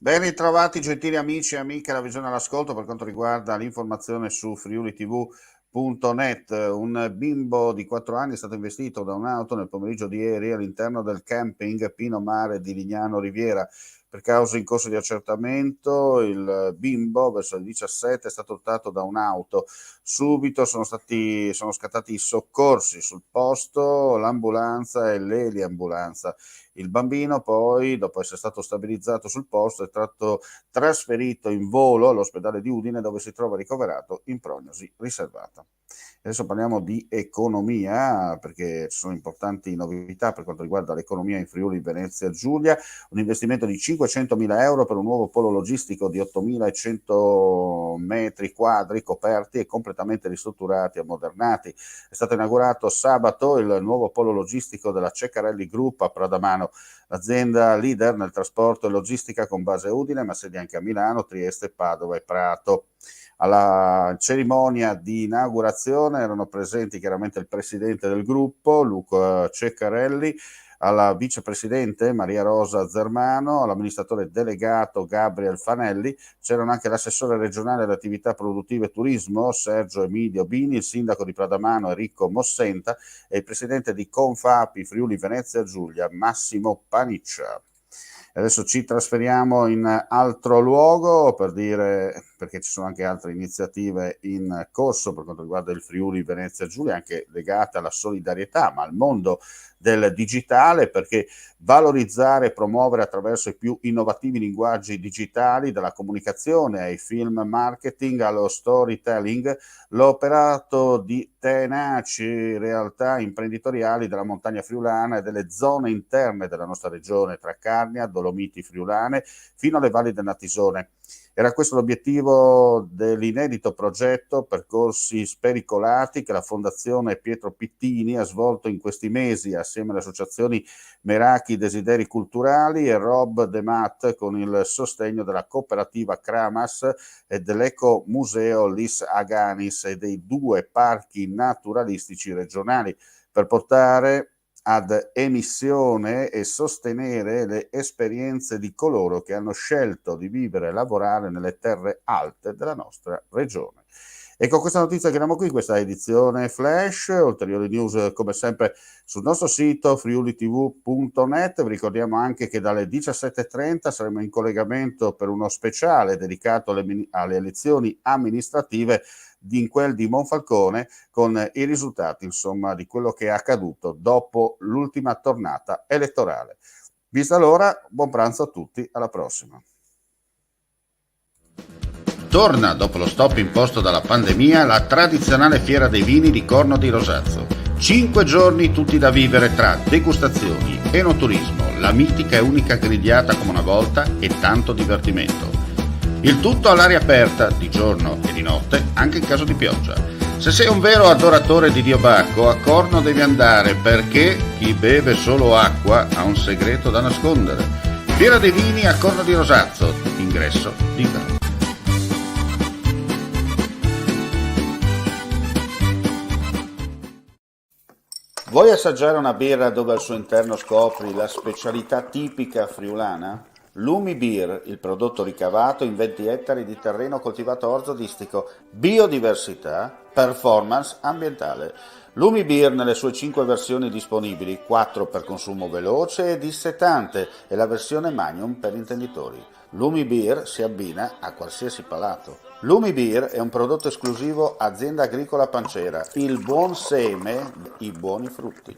Ben ritrovati gentili amici e amiche alla visione all'ascolto per quanto riguarda l'informazione su friulitv.net. Un bimbo di 4 anni è stato investito da un'auto nel pomeriggio di ieri all'interno del camping Pino Mare di Lignano Riviera. Per cause in corso di accertamento, il bimbo verso le 17 è stato portato da un'auto. Subito sono scattati i soccorsi sul posto, l'ambulanza e l'eliambulanza. Il bambino poi, dopo essere stato stabilizzato sul posto, è stato trasferito in volo all'ospedale di Udine, dove si trova ricoverato in prognosi riservata. Adesso parliamo di economia, perché ci sono importanti novità per quanto riguarda l'economia in Friuli Venezia Giulia. Un investimento di 500.000 euro per un nuovo polo logistico di 8.100 metri quadri coperti e completamente ristrutturati e ammodernati. È stato inaugurato sabato il nuovo polo logistico della Ceccarelli Group a Pradamano, l'azienda leader nel trasporto e logistica con base a Udine, ma sedi anche a Milano, Trieste, Padova e Prato. Alla cerimonia di inaugurazione erano presenti chiaramente il presidente del gruppo, Luca Ceccarelli, alla vicepresidente Maria Rosa Zermano, all'amministratore delegato Gabriel Fanelli, c'erano anche l'assessore regionale alle attività produttive e turismo Sergio Emilio Bini, il sindaco di Pradamano Enrico Mossenta e il presidente di Confapi Friuli Venezia Giulia Massimo Paniccia. Adesso ci trasferiamo in altro luogo perché ci sono anche altre iniziative in corso per quanto riguarda il Friuli Venezia Giulia, anche legate alla solidarietà, ma al mondo del digitale, perché valorizzare e promuovere attraverso i più innovativi linguaggi digitali, dalla comunicazione ai film marketing allo storytelling, l'operato di tenaci realtà imprenditoriali della montagna friulana e delle zone interne della nostra regione, tra Carnia, Dolomiti Friulane, fino alle valli del Natisone. Era questo l'obiettivo dell'inedito progetto Percorsi Spericolati che la Fondazione Pietro Pittini ha svolto in questi mesi assieme alle associazioni Meraki Desideri Culturali e Rob De Mat, con il sostegno della cooperativa Kramas e dell'Eco Museo Lis Aganis e dei 2 parchi naturalistici regionali, per portare ad emissione e sostenere le esperienze di coloro che hanno scelto di vivere e lavorare nelle terre alte della nostra regione. E con questa notizia chiudiamo qui questa edizione flash. Ulteriori news come sempre sul nostro sito friulitv.net. Vi ricordiamo anche che dalle 17.30 saremo in collegamento per uno speciale dedicato alle elezioni amministrative in quel di Monfalcone, con i risultati insomma di quello che è accaduto dopo l'ultima tornata elettorale. Vista l'ora, buon pranzo a tutti, alla prossima. Torna dopo lo stop imposto dalla pandemia la tradizionale fiera dei vini di Corno di Rosazzo. 5 giorni tutti da vivere tra degustazioni, enoturismo, la mitica e unica grigliata come una volta e tanto divertimento. Il tutto all'aria aperta, di giorno e di notte, anche in caso di pioggia. Se sei un vero adoratore di Dio Bacco, a Corno devi andare, perché chi beve solo acqua ha un segreto da nascondere. Fiera dei vini a Corno di Rosazzo, ingresso libero. Vuoi assaggiare una birra dove al suo interno scopri la specialità tipica friulana? Lumi Beer, il prodotto ricavato in 20 ettari di terreno coltivato orzodistico, biodiversità, performance ambientale. Lumi Beer nelle sue 5 versioni disponibili, 4 per consumo veloce e dissetante e la versione Magnum per intenditori. Lumi Beer si abbina a qualsiasi palato. Lumi Beer è un prodotto esclusivo Azienda Agricola Pancera, il buon seme, i buoni frutti.